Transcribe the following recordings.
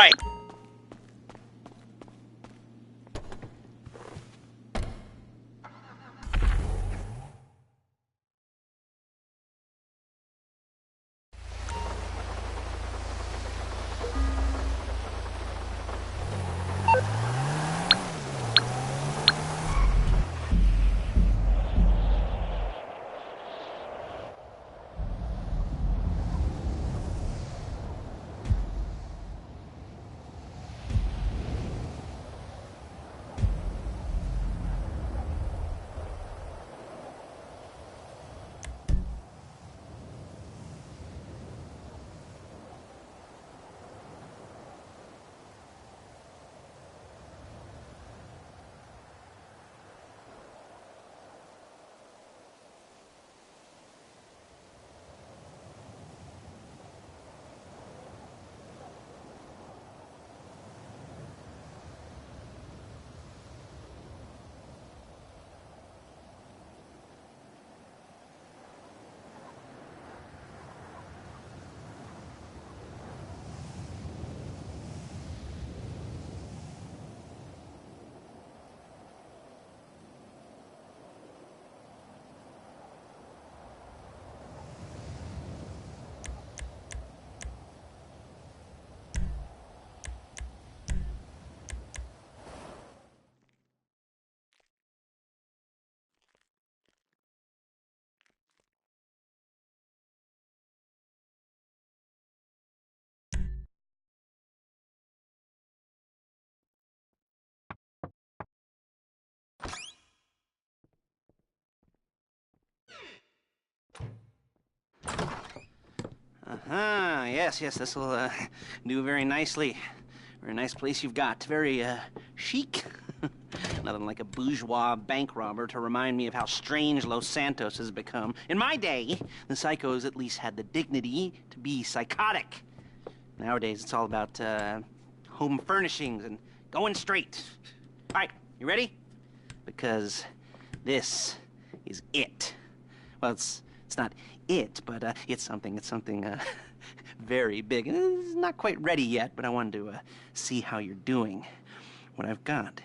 right. Yes, this will do very nicely. Very nice place you've got. Very chic. Nothing like a bourgeois bank robber to remind me of how strange Los Santos has become. In my day, the psychos at least had the dignity to be psychotic. Nowadays, it's all about home furnishings and going straight. All right, you ready? Because this is it. Well, it's not it, but it's something very big. It's not quite ready yet, but I wanted to see how you're doing. What I've got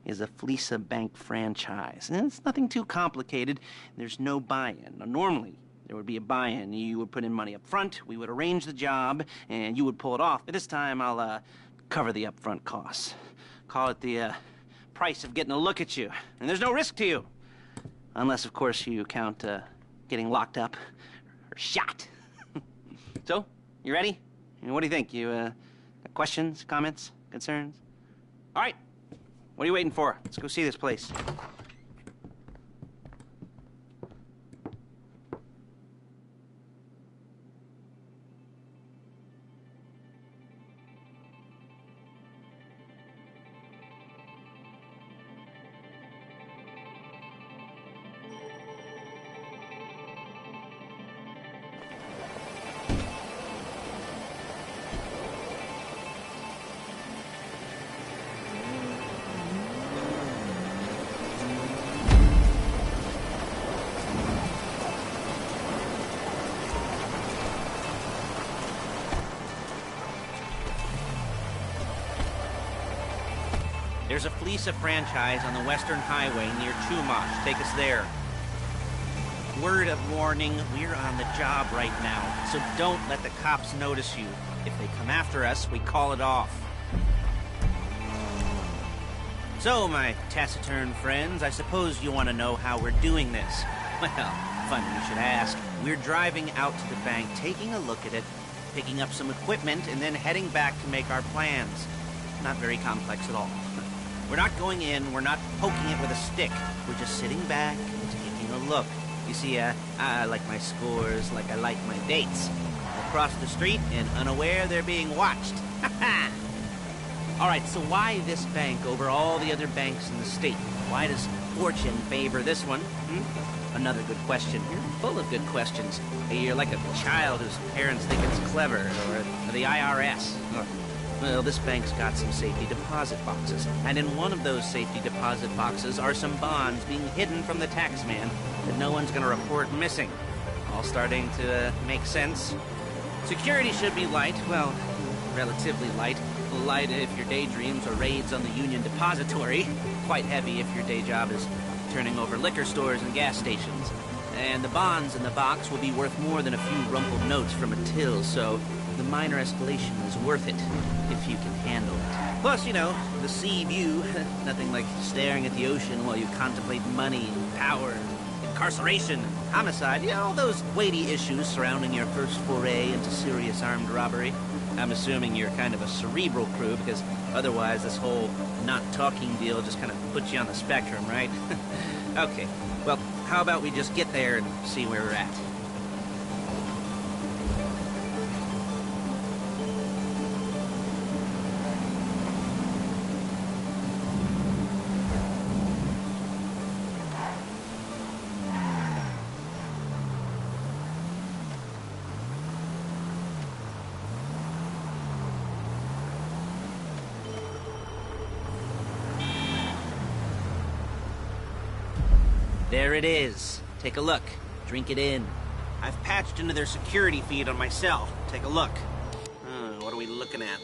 is a Fleeca Bank franchise. And it's nothing too complicated. There's no buy-in. Now, normally, there would be a buy-in. You would put in money up front, we would arrange the job, and you would pull it off. But this time, I'll cover the upfront costs. Call it the price of getting a look at you. And there's no risk to you. Unless, of course, you count getting locked up or shot. So, you ready? What do you think? You got questions, comments, concerns? All right. What are you waiting for? Let's go see this place. There's a Fleeca franchise on the Western Highway near Chumash. Take us there. Word of warning, we're on the job right now, so don't let the cops notice you. If they come after us, we call it off. So, my taciturn friends, I suppose you want to know how we're doing this. Well, funny you should ask. We're driving out to the bank, taking a look at it, picking up some equipment, and then heading back to make our plans. Not very complex at all. We're not going in, we're not poking it with a stick. We're just sitting back and taking a look. You see, I like my scores like I like my dates. Across the street and unaware they're being watched. All right, so why this bank over all the other banks in the state? Why does fortune favor this one? Another good question. You're full of good questions. You're like a child whose parents think it's clever, or the IRS. Well, this bank's got some safety deposit boxes, and in one of those safety deposit boxes are some bonds being hidden from the tax man that no one's gonna report missing. All starting to make sense. Security should be light, well, relatively light. light if your daydreams are raids on the Union Depository. Quite heavy if your day job is turning over liquor stores and gas stations. And the bonds in the box will be worth more than a few rumpled notes from a till, so the minor escalation is worth it, if you can handle it. Plus, you know, the sea view, nothing like staring at the ocean while you contemplate money and power, incarceration, homicide, you know, all those weighty issues surrounding your first foray into serious armed robbery. I'm assuming you're kind of a cerebral crew, because otherwise this whole not talking deal just kind of puts you on the spectrum, right? Okay, well, how about we just get there and see where we're at? There it is. Take a look. Drink it in. I've patched into their security feed on my cell. Take a look. What are we looking at?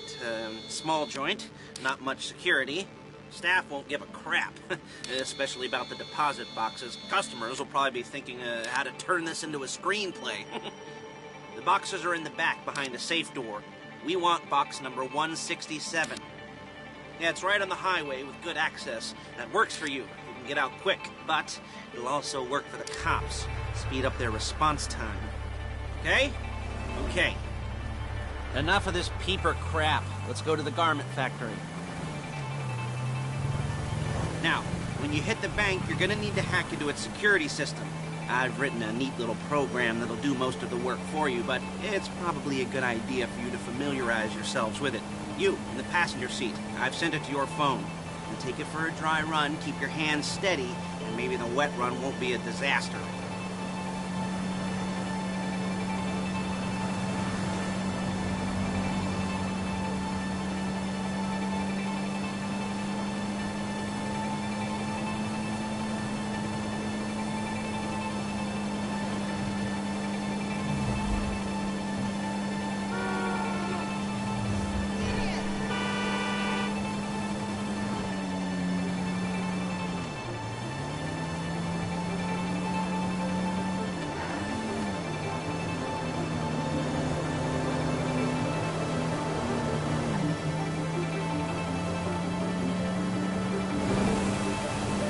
Small joint, not much security. Staff won't give a crap, especially about the deposit boxes. Customers will probably be thinking how to turn this into a screenplay. The boxes are in the back behind a safe door. We want box number 167. Yeah, it's right on the highway with good access. That works for you. You can get out quick, but it'll also work for the cops. Speed up their response time. Okay? Okay. Enough of this peeper crap. Let's go to the garment factory. Now, when you hit the bank, you're gonna need to hack into its security system. I've written a neat little program that'll do most of the work for you, but it's probably a good idea for you to familiarize yourselves with it. You, in the passenger seat, I've sent it to your phone. And take it for a dry run, keep your hands steady, and maybe the wet run won't be a disaster.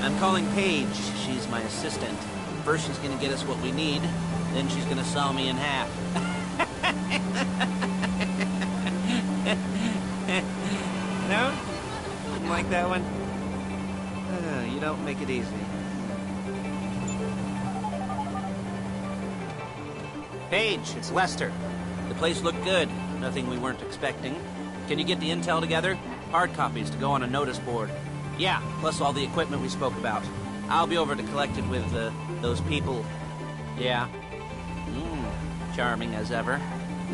I'm calling Paige. She's my assistant. First she's gonna get us what we need, then she's gonna saw me in half. No? Didn't like that one? You don't make it easy. Paige, it's Lester. The place looked good. Nothing we weren't expecting. Can you get the intel together? Hard copies to go on a notice board. Yeah, plus all the equipment we spoke about. I'll be over to collect it with, those people. Yeah. Charming as ever.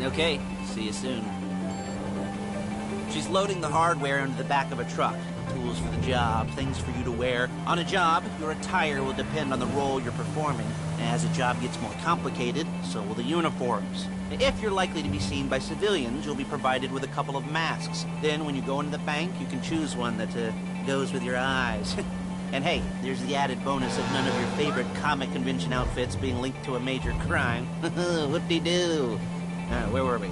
Okay, see you soon. She's loading the hardware into the back of a truck. Tools for the job, things for you to wear. On a job, your attire will depend on the role you're performing. As the job gets more complicated, so will the uniforms. If you're likely to be seen by civilians, you'll be provided with a couple of masks. Then when you go into the bank, you can choose one that goes with your eyes. And hey, there's the added bonus of none of your favorite comic convention outfits being linked to a major crime. Whoop-de-doo. Where were we?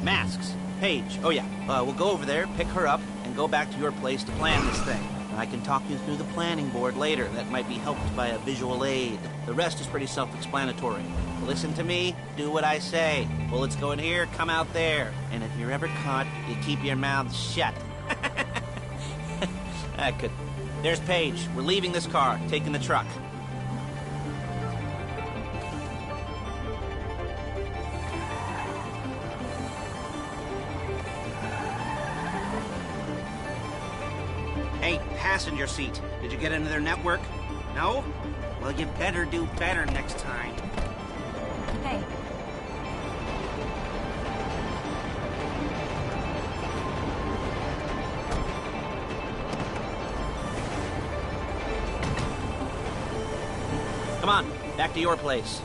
Masks. Paige. Oh yeah, we'll go over there, pick her up, and go back to your place to plan this thing. I can talk you through the planning board later. That might be helped by a visual aid. The rest is pretty self-explanatory. Listen to me, do what I say. Bullets go in here, come out there. And if you're ever caught, you keep your mouth shut. There's Paige. We're leaving this car, taking the truck. Hey, passenger seat. Did you get into their network? No? Well, you better do better next time. Hey. Come on, back to your place.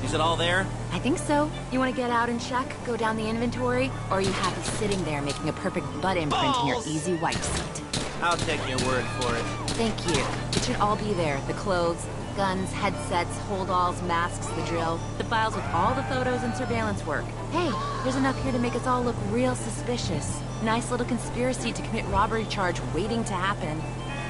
Is it all there? I think so. You want to get out and check, go down the inventory, or are you happy sitting there making a perfect butt imprint in your Balls! easy wipe seat? I'll take your word for it. Thank you. It should all be there. The clothes, guns, headsets, holdalls, masks, the drill. The files with all the photos and surveillance work. Hey, there's enough here to make us all look real suspicious. Nice little conspiracy to commit robbery charge waiting to happen.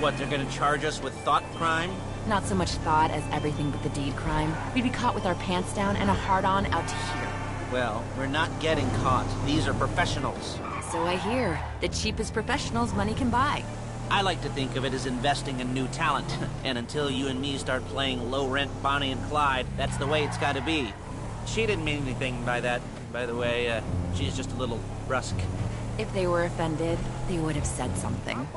What, they're gonna charge us with thought crime? Not so much thought as everything but the deed crime. We'd be caught with our pants down and a hard-on out to here. Well, we're not getting caught. These are professionals. So I hear. The cheapest professionals money can buy. I like to think of it as investing in new talent. And until you and me start playing low-rent Bonnie and Clyde, that's the way it's gotta be. She didn't mean anything by that, by the way. She's just a little brusque. If they were offended, they would have said something.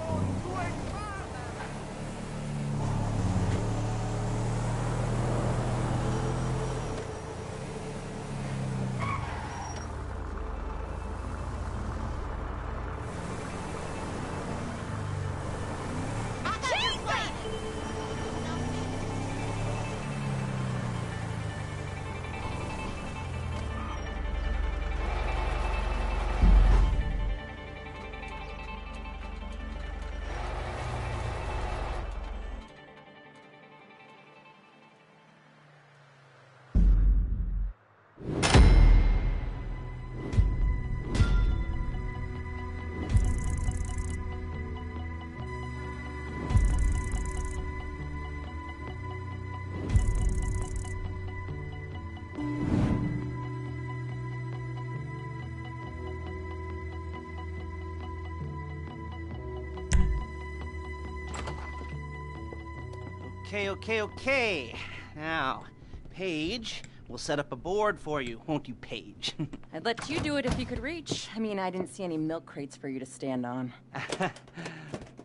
Okay. Now, Paige, we'll set up a board for you, won't you, Paige? I'd let you do it if you could reach. I mean, I didn't see any milk crates for you to stand on.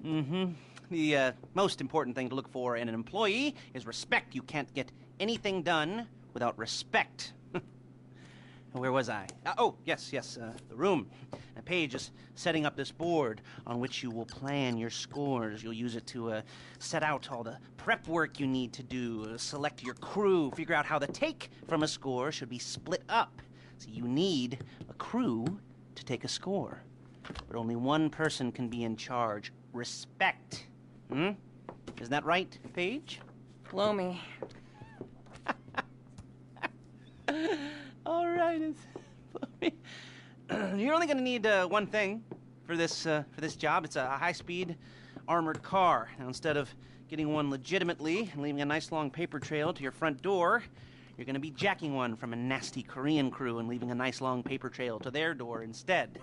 The most important thing to look for in an employee is respect. You can't get anything done without respect. Where was I? Yes, the room. Now, Paige is setting up this board on which you will plan your scores. You'll use it to set out all the prep work you need to do, select your crew, figure out how the take from a score should be split up. So you need a crew to take a score. But only one person can be in charge. Respect. Isn't that right, Paige? Blow me. All right, you're only going to need one thing for this job. It's a high-speed armored car. Now, instead of getting one legitimately and leaving a nice long paper trail to your front door, you're going to be jacking one from a nasty Korean crew and leaving a nice long paper trail to their door instead.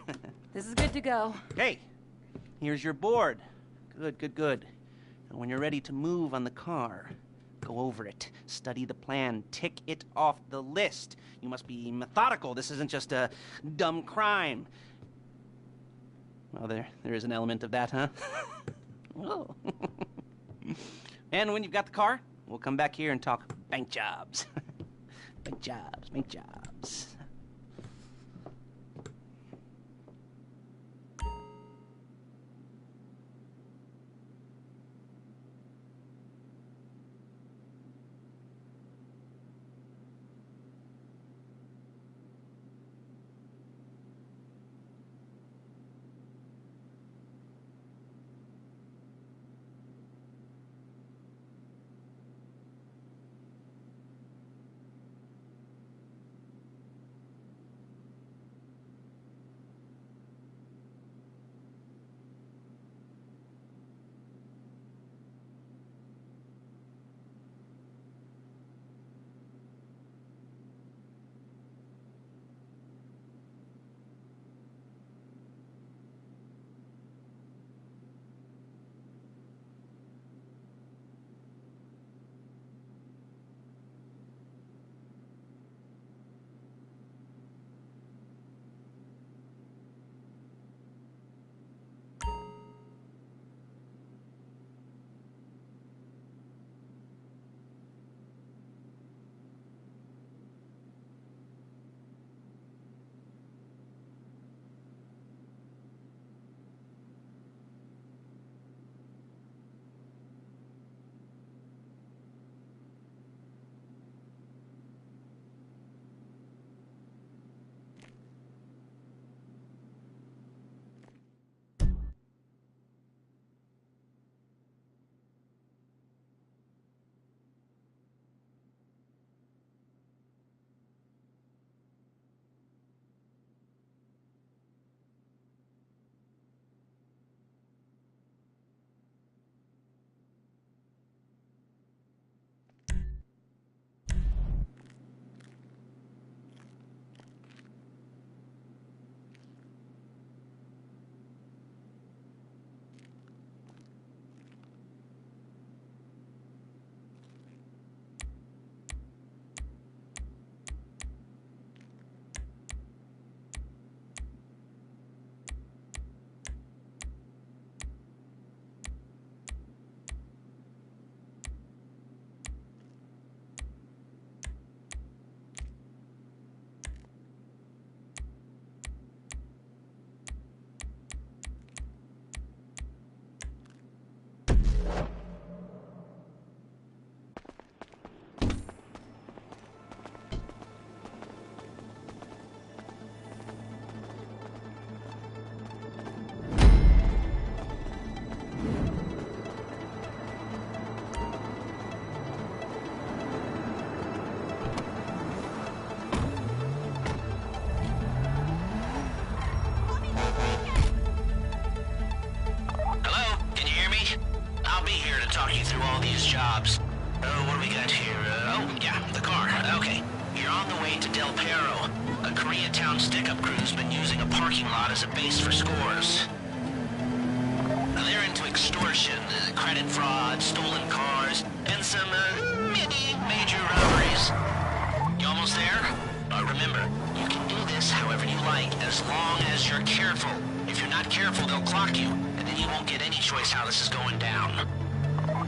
This is good to go. Hey, here's your board. Good. And when you're ready to move on the car, go over it, study the plan, tick it off the list. You must be methodical. This isn't just a dumb crime. Well, there is an element of that, huh? Oh. And when you've got the car, we'll come back here and talk bank jobs. Bank jobs. his jobs. Oh, what do we got here? Oh, yeah, the car. Okay. You're on the way to Del Perro. A Koreatown stick-up crew's been using a parking lot as a base for scores. They're into extortion, credit fraud, stolen cars, and some, major robberies. You almost there? Remember, you can do this however you like, as long as you're careful. If you're not careful, they'll clock you, and then you won't get any choice how this is going down.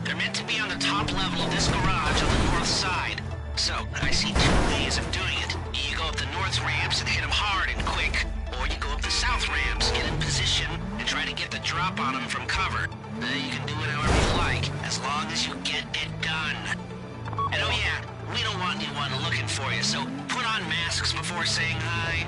They're meant to be on the top level of this garage on the north side. So, I see two ways of doing it. You go up the north ramps and hit them hard and quick, or you go up the south ramps, get in position, and try to get the drop on them from cover. You can do it however you like, as long as you get it done. And oh yeah, we don't want anyone looking for you, so put on masks before saying hi.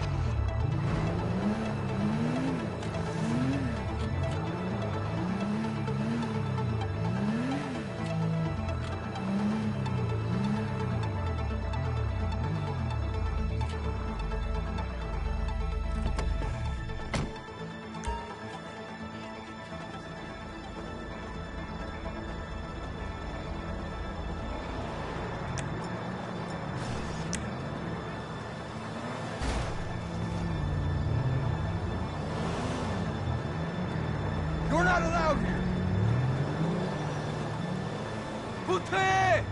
You're not allowed here! Putte!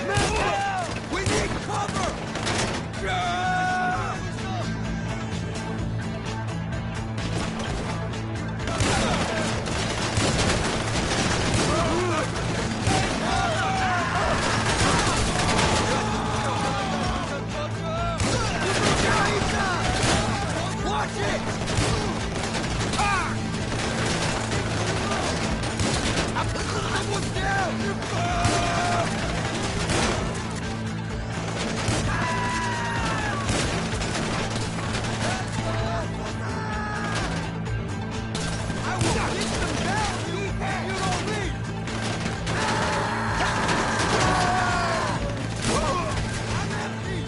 Man down! We need cover! Yeah! Watch it! I'm down! I will get them down! You don't leave! I'm empty!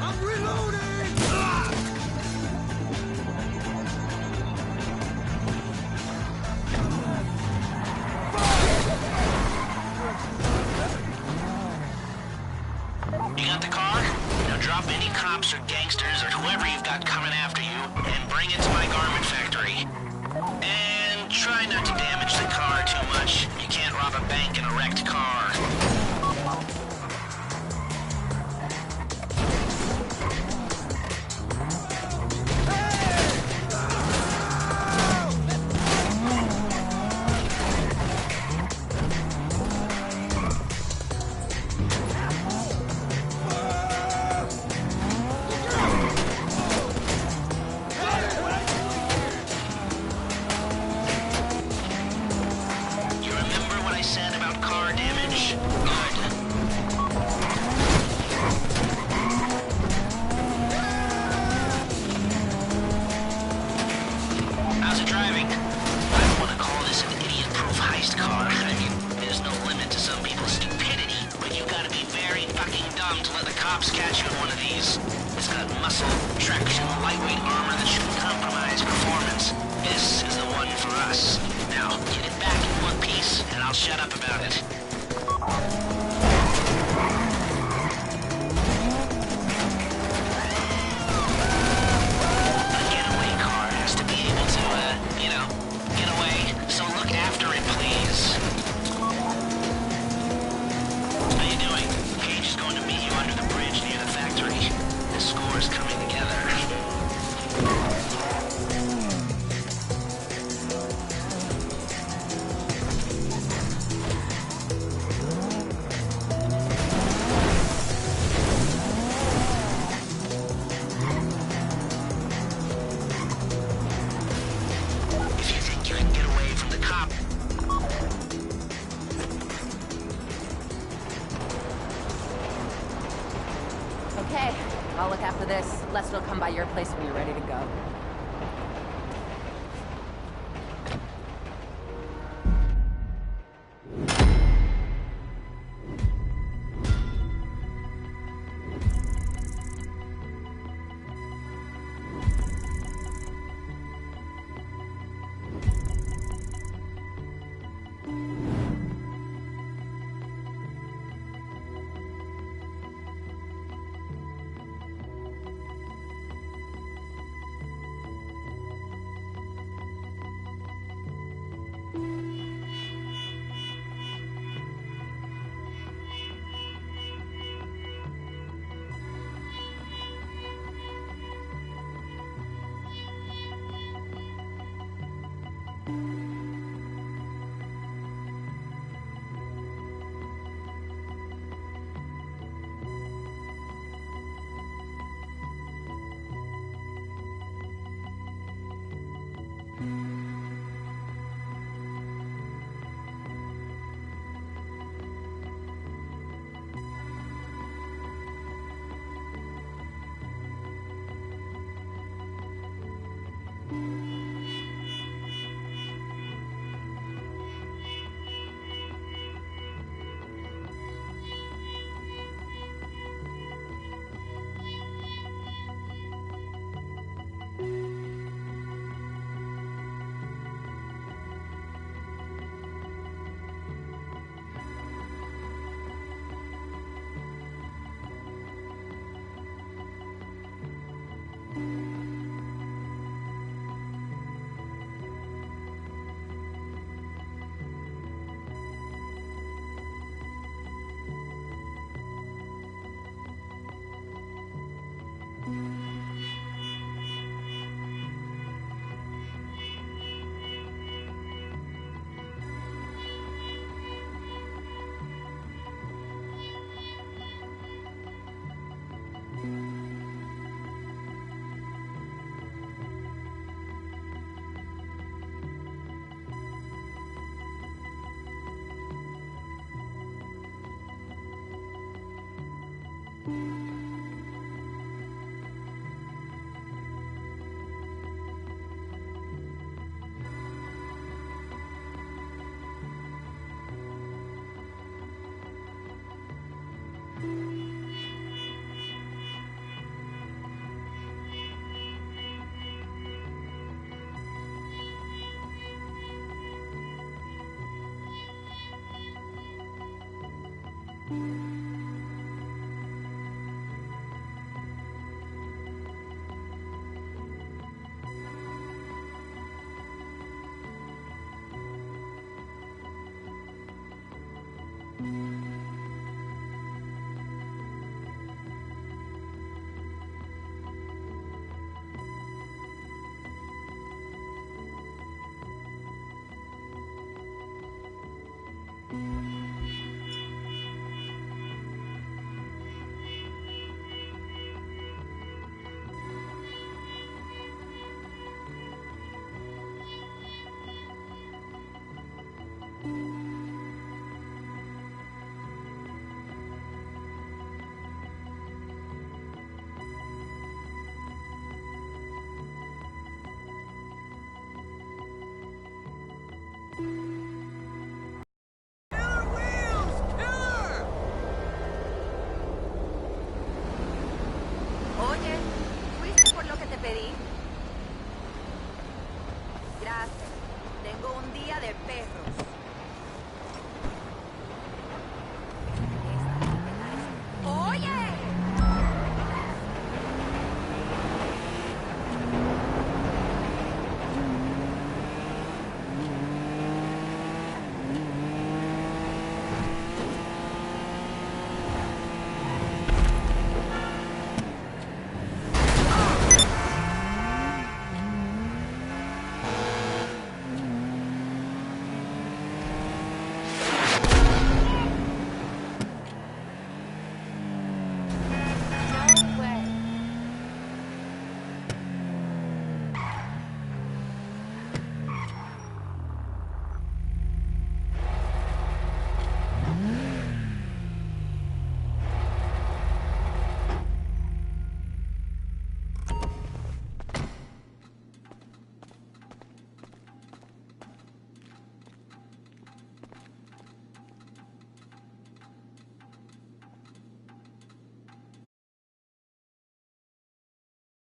I'm reloading! You got the car? Now drop any cops or gangsters or whoever you've got coming after you and bring it to my garment factory. And try not to damage the car too much. You can't rob a bank in a wrecked car. Cops catch you in one of these. It's got muscle, traction, lightweight armor that shouldn't compromise performance. This is the one for us. Now, get it back in one piece, and I'll shut up about it. A getaway car has to be able to, get away. So look after it, please. How you doing? Cage is going to meet you under the bridge near the factory. The score is coming together. If you think you can get away from the cop... Okay, I'll look after this. Lester will come by your place when you're ready to go. Killer wheels! Killer! Oye, ¿fuiste por lo que te pedí? Gracias. Tengo un día de perros.